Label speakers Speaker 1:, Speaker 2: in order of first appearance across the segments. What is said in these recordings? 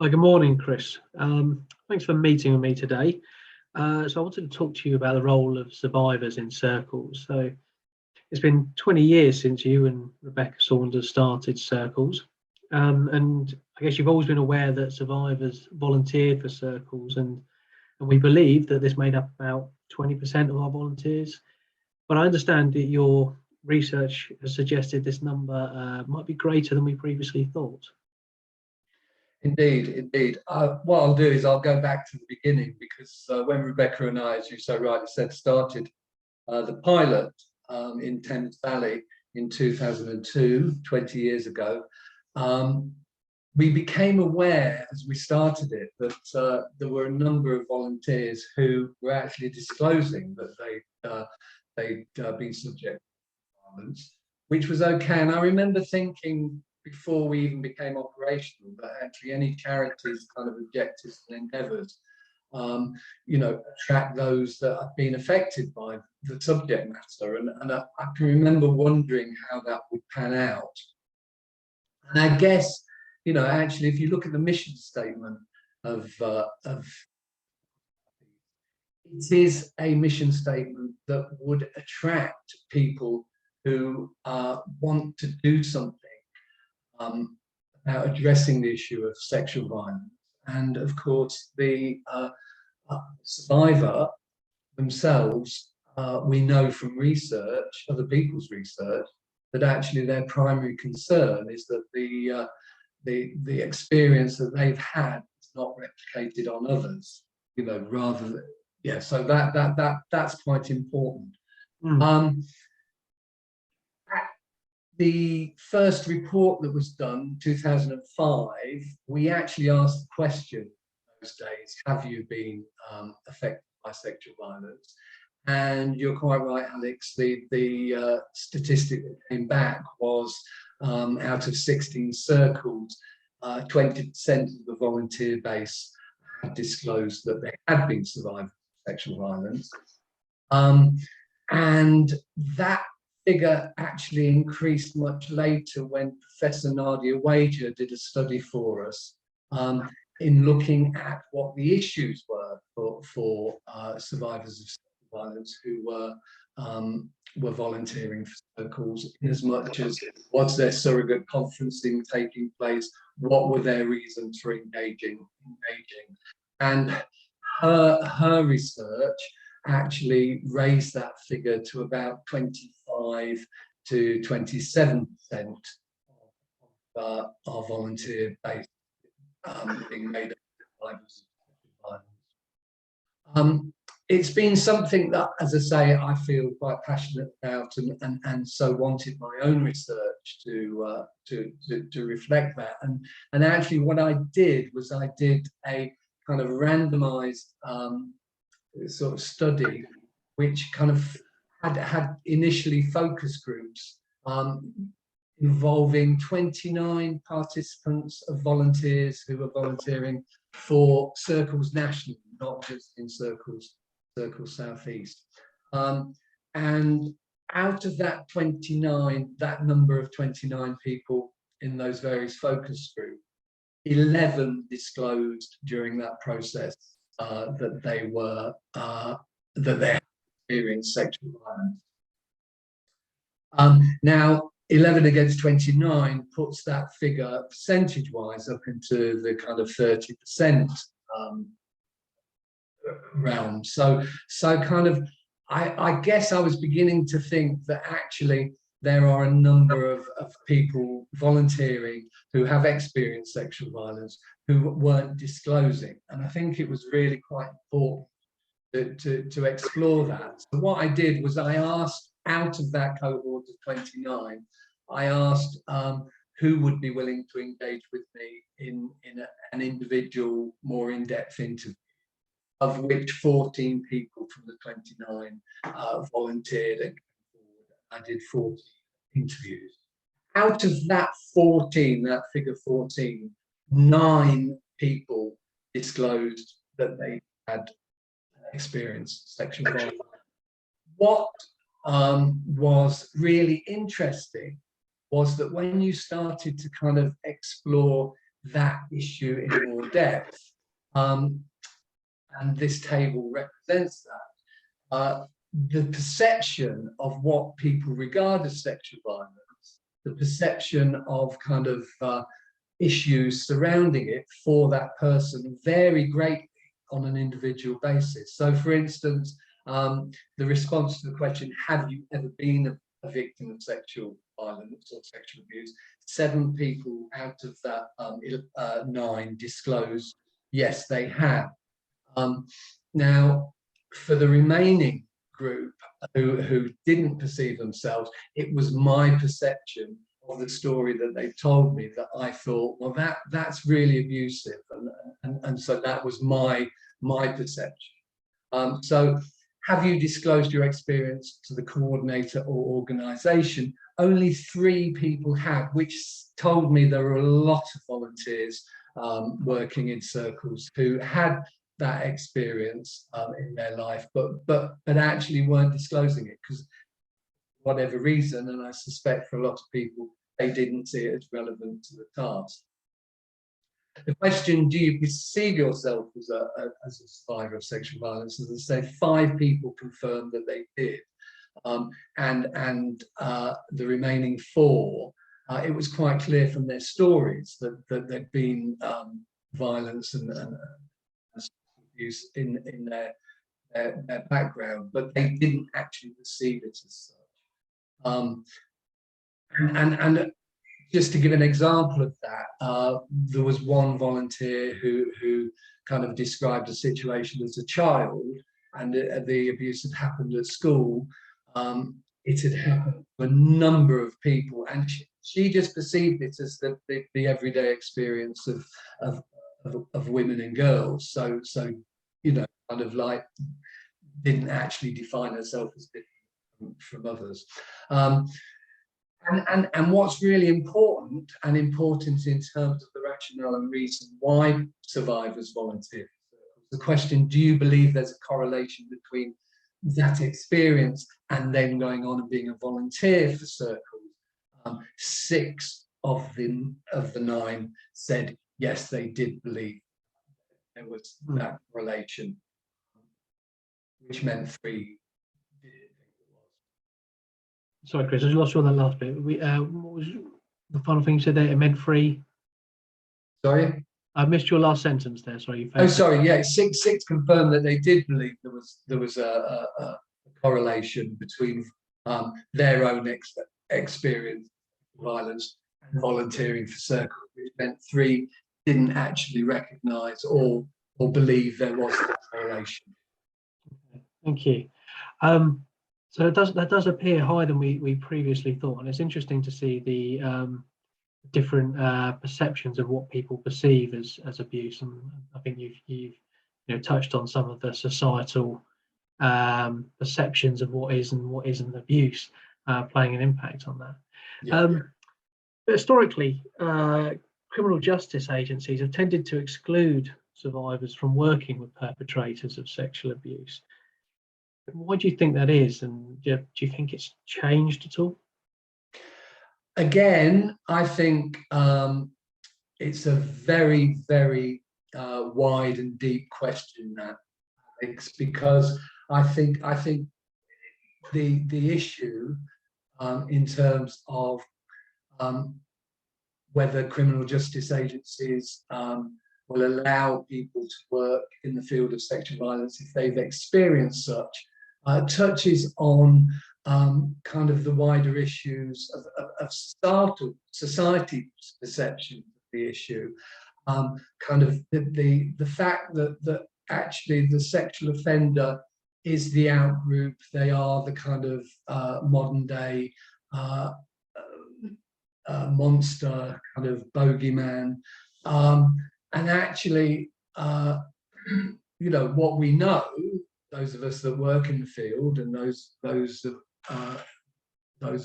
Speaker 1: Hi, good morning, Chris. Thanks for meeting with me today. So I wanted to talk to you about the role of survivors in circles. So it's been 20 years since you and Rebecca Saunders started Circles. And I guess you've always been aware that survivors volunteered for Circles, and we believe that this made up about 20% of our volunteers. But I understand that your research has suggested this number might be greater than we previously thought.
Speaker 2: Indeed, indeed. What I'll do is I'll go back to the beginning because when Rebecca and I, as you so rightly said, started the pilot in Thames Valley in 2002, 20 years ago, we became aware as we started it that there were a number of volunteers who were actually disclosing that they'd been subject to violence, which was okay. And I remember thinking, before we even became operational, that actually any charity's kind of objectives and endeavours, attract those that have been affected by the subject matter. And I can remember wondering how that would pan out. And I guess, actually, if you look at the mission statement of it is a mission statement that would attract people who want to do something about addressing the issue of sexual violence. And of course, the survivor themselves, we know from research, other people's research, that actually their primary concern is that the experience that they've had is not replicated on others, rather than, yeah, so that's quite important. The first report that was done, 2005, we actually asked the question those days, have you been affected by sexual violence? And you're quite right, Alex, the statistic that came back was out of 16 circles, 20% of the volunteer base had disclosed that they had been survivors of sexual violence. And that figure actually increased much later when Professor Nadia Wager did a study for us in looking at what the issues were for survivors of sexual violence who were volunteering for circles, in as much as was there surrogate conferencing taking place, what were their reasons for engaging. And her research actually raised that figure to about 25 to 27% of our volunteer base being made up of survivors of violence. It's been something that, as I say, I feel quite passionate about, and so wanted my own research to reflect that. And actually, what I did was I did a kind of randomized sort of study, which kind of had initially focus groups involving 29 participants of volunteers who were volunteering for Circles nationally, not just in Circles Southeast. And out of that 29, that number of 29 people in those various focus groups, 11 disclosed during that process that they were that they had experienced sexual violence. Now, 11 against 29 puts that figure percentage-wise up into the kind of 30% realm. So kind of, I guess I was beginning to think that actually there are a number of people volunteering who have experienced sexual violence who weren't disclosing. And I think it was really quite important to explore that. So what I did was I asked, out of that cohort of 29, I asked who would be willing to engage with me in an individual, more in-depth interview, of which 14 people from the 29 volunteered and came forward. I did 14 interviews. Out of that 14, that figure 14, 9 people disclosed that they had experienced sexual violence. What was really interesting was that when you started to kind of explore that issue in more depth. And this table represents that. The perception of what people regard as sexual violence, the perception of kind of issues surrounding it for that person vary greatly on an individual basis. So, for instance, the response to the question, have you ever been a victim of sexual violence or sexual abuse? 7 people out of that 9 disclosed, yes, they have. Now, for the remaining group who didn't perceive themselves, it was my perception of the story that they told me that I thought, well, that's really abusive, and so that was my perception. So, have you disclosed your experience to the coordinator or organisation? Only 3 people have, which told me there were a lot of volunteers working in circles who had that experience in their life, but actually weren't disclosing it because whatever reason, and I suspect for a lot of people, they didn't see it as relevant to the task. The question, do you perceive yourself as a survivor of sexual violence? As I say, 5 people confirmed that they did, and the remaining 4, it was quite clear from their stories that there'd been violence and abuse in their background, but they didn't actually perceive it as such. And just to give an example of that, there was one volunteer who kind of described a situation as a child, and the abuse had happened at school. It had happened to a number of people, and she just perceived it as the everyday experience of women and girls. So you know, kind of like didn't actually define herself as different from others. And what's really important in terms of the rationale and reason why survivors volunteer, the question, do you believe there's a correlation between that experience and then going on and being a volunteer for circles? 6 of the 9 said yes, they did believe there was that correlation, which meant 3 didn't think it was.
Speaker 1: Sorry, Chris, I just lost you on that last bit. What was the final thing you said there? It meant 3.
Speaker 2: Sorry?
Speaker 1: I missed your last sentence there. Sorry.
Speaker 2: Oh, sorry. Yeah, 6 confirmed that they did believe there was a correlation between their own experience of violence and volunteering for circles, which meant 3 didn't actually recognise or believe there was a correlation.
Speaker 1: Thank you. So that does appear higher than we previously thought, and it's interesting to see the different perceptions of what people perceive as abuse. And I think you've touched on some of the societal perceptions of what is and what isn't abuse playing an impact on that.
Speaker 2: Yeah.
Speaker 1: But historically, criminal justice agencies have tended to exclude survivors from working with perpetrators of sexual abuse. Why do you think that is, and do you think it's changed at all?
Speaker 2: Again, I think it's a very, very wide and deep question, that it's because I think the issue in terms of whether criminal justice agencies will allow people to work in the field of sexual violence if they've experienced such touches on kind of the wider issues of society's perception of the issue, kind of the fact that actually the sexual offender is the outgroup, they are the kind of modern day monster, kind of bogeyman, and actually what we know, those of us that work in the field and those of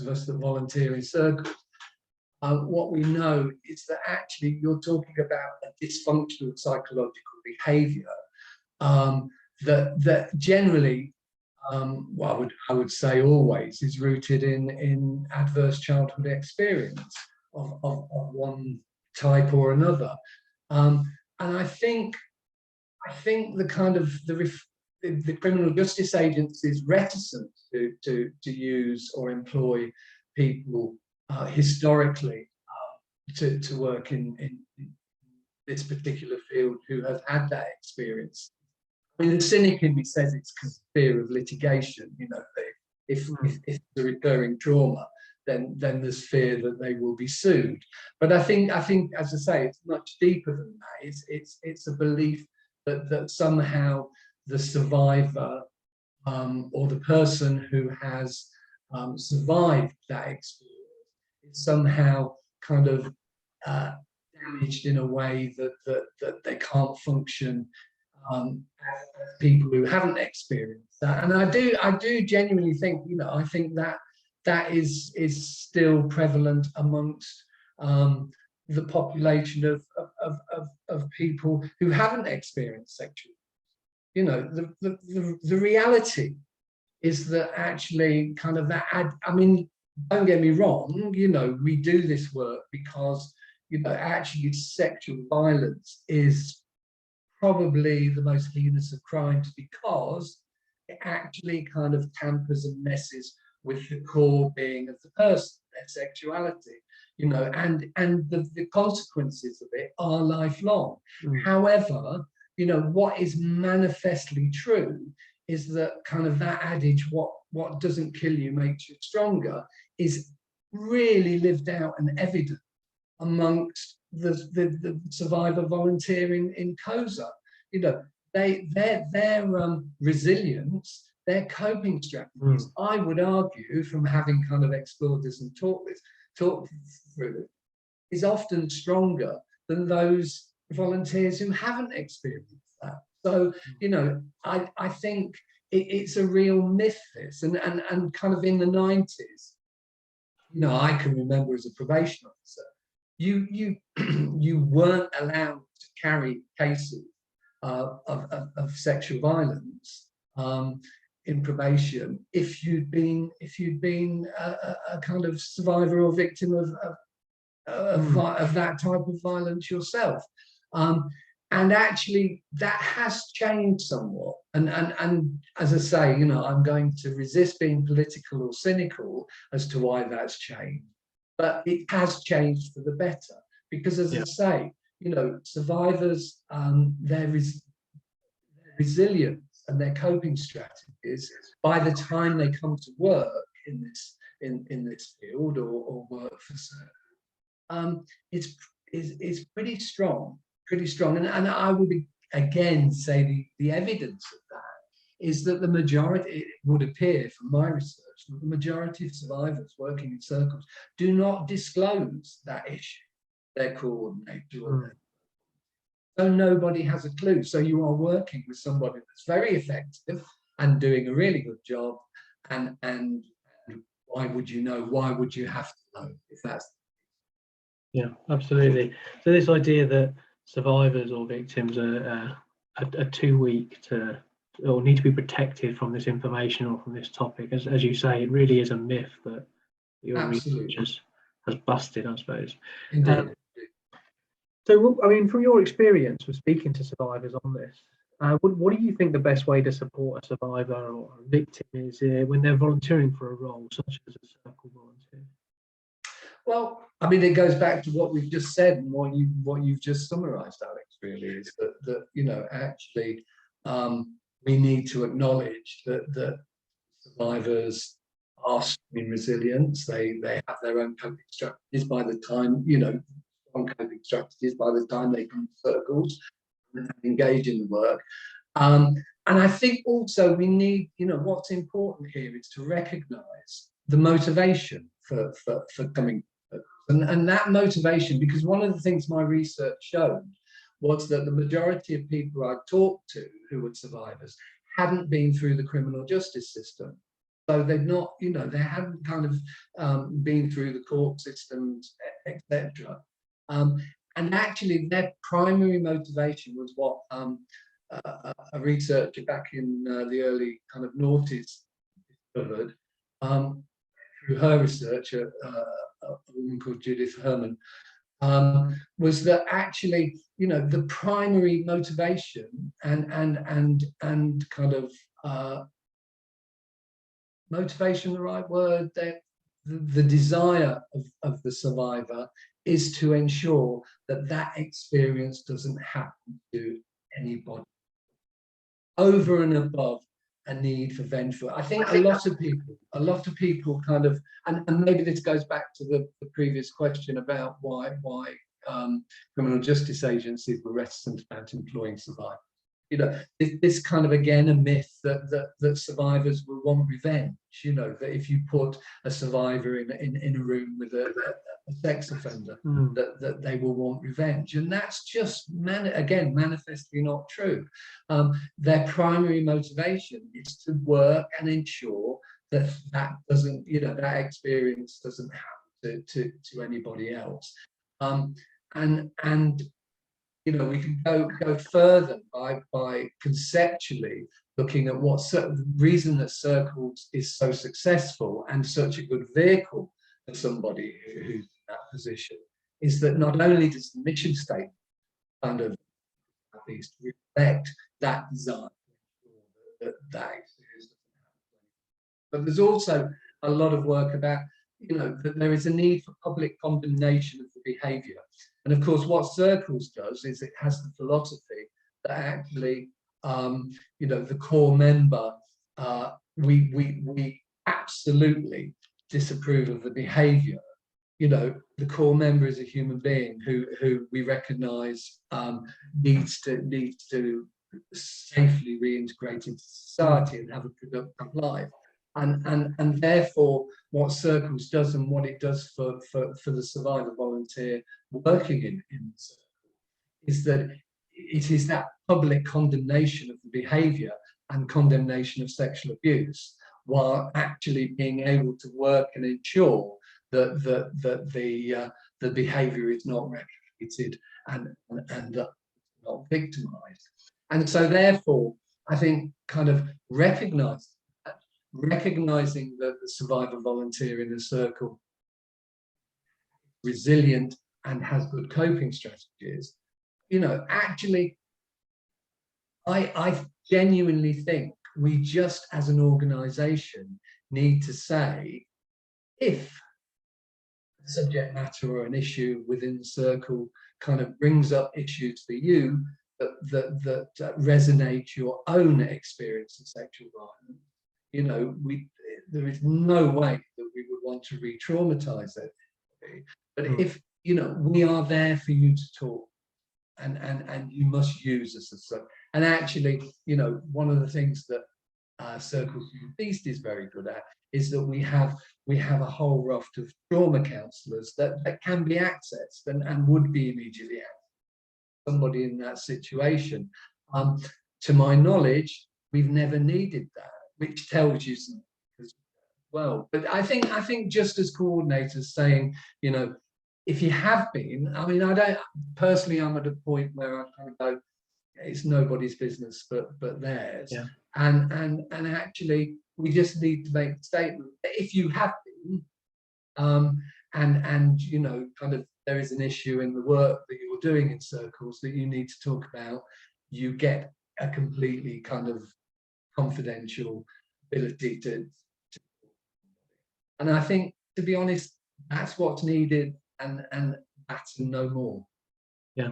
Speaker 2: us that volunteer in circles, what we know is that actually you're talking about a dysfunctional psychological behaviour that generally, I would say always, is rooted in adverse childhood experience of one type or another. And I think the kind of the criminal justice agency's reticence to use or employ people historically to work in this particular field who have had that experience. I mean, the cynic in me says it's because of fear of litigation. You know, if it's a recurring trauma, then there's fear that they will be sued. But I think, as I say, it's much deeper than that. It's a belief that somehow the survivor or the person who has survived that experience is somehow kind of damaged in a way that they can't function as people who haven't experienced that. And I do genuinely think, you know, I think that is still prevalent amongst the population of people who haven't experienced sexual. You know, the reality is that actually kind of that, I mean, don't get me wrong, you know, we do this work because, you know, actually sexual violence is probably the most heinous of crimes because it actually kind of tampers and messes with the core being of the person, their sexuality, you know, and the consequences of it are lifelong. However, you know, what is manifestly true is that kind of that adage, what doesn't kill you makes you stronger, is really lived out and evident amongst the survivor volunteering in COSA. You know, their resilience, their coping strategies, I would argue, from having kind of explored this and talked through it, is often stronger than those volunteers who haven't experienced that. So, you know, I think it's a real myth, this, and kind of in the 90s, you know, I can remember as a probation officer, you weren't allowed to carry cases of sexual violence in probation if you'd been a kind of survivor or victim of that type of violence yourself. And actually that has changed somewhat. And as I say, you know, I'm going to resist being political or cynical as to why that's changed, but it has changed for the better, because as I say, you know, survivors, their resilience and their coping strategies, by the time they come to work in this field or work for certain, it's pretty strong. And I would again say the evidence of that is that the majority, it would appear from my research, that the majority of survivors working in circles do not disclose that issue, their coordinator. So nobody has a clue. So you are working with somebody that's very effective and doing a really good job. And why would you know? Why would you have to know if that's?
Speaker 1: Yeah, absolutely. So this idea that survivors or victims are too weak to or need to be protected from this information or from this topic, as you say, it really is a myth that your research has busted, I suppose.
Speaker 2: Indeed.
Speaker 1: So, I mean, from your experience with speaking to survivors on this, what do you think the best way to support a survivor or a victim is when they're volunteering for a role, such as a circle volunteer?
Speaker 2: Well, I mean, it goes back to what we've just said and what you've just summarised, Alex. Really, is that you know, actually, we need to acknowledge that survivors are in resilience. They have their own coping strategies by the time, you know, coping strategies by the time they come to circles and engage in the work. And I think also we need, you know, what's important here is to recognise the motivation for coming. And that motivation, because one of the things my research showed was that the majority of people I talked to who were survivors hadn't been through the criminal justice system. So they've not, you know, they hadn't kind of been through the court systems, etc. And actually their primary motivation was what a researcher back in the early kind of noughties discovered through her research, a woman called Judith Herman, was that actually, you know, the primary motivation and kind of motivation, the right word, that the desire of the survivor is to ensure that that experience doesn't happen to anybody, over and above a need for vengeful. I think a lot of people kind of, and maybe this goes back to the previous question about why criminal justice agencies were reticent about employing survivors. You know, this kind of, again, a myth that survivors will want revenge. You know, that if you put a survivor in a room with a sex offender, that they will want revenge, and that's just again manifestly not true. Their primary motivation is to work and ensure that doesn't, you know, that experience doesn't happen to anybody else. And you know, we can go further by conceptually looking at what the reason that Circles is so successful and such a good vehicle for somebody who's in that position, is that not only does the mission statement kind of at least reflect that desire that experience doesn't happen, but there's also a lot of work about, you know, that there is a need for public condemnation of the behaviour. And of course, what Circles does is it has the philosophy that actually, you know, the core member, we absolutely disapprove of the behaviour. You know, the core member is a human being who we recognise needs to safely reintegrate into society and have a productive life. And therefore, what Circles does and what it does for the survivor volunteer working in the circle is that it is that public condemnation of the behaviour and condemnation of sexual abuse, while actually being able to work and ensure that the behaviour is not replicated and not victimised. And so therefore, I think kind of recognizing that the survivor volunteer in a circle is resilient and has good coping strategies, you know, actually, I genuinely think we just as an organization need to say, if a subject matter or an issue within the circle kind of brings up issues for you that resonate your own experience of sexual violence, you know, there is no way that we would want to re-traumatize it. But if, you know, we are there for you to talk, and you must use us as such. And actually, you know, one of the things that Circles Human Beast is very good at is that we have a whole raft of trauma counsellors that can be accessed and would be immediately accessed. Somebody in that situation. To my knowledge, we've never needed that, which tells you something as well. But I think just as coordinators saying, you know, if you have been, I mean, I don't personally, I'm at a point where I kind of go, it's nobody's business but theirs.
Speaker 1: Yeah.
Speaker 2: And actually, we just need to make a statement that if you have been, and you know, kind of there is an issue in the work that you're doing in Circles that you need to talk about, you get a completely kind of confidential ability to and I think, to be honest, that's what's needed, and that's no more.
Speaker 1: Yeah,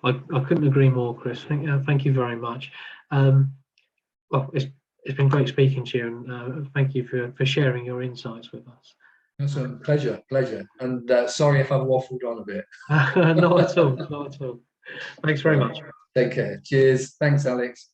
Speaker 1: I couldn't agree more, Chris. Thank you very much. Well, it's been great speaking to you, and thank you for sharing your insights with us.
Speaker 2: That's a pleasure. And sorry if I've waffled on a bit.
Speaker 1: Not at all. Thanks very much.
Speaker 2: Take care. Cheers. Thanks, Alex.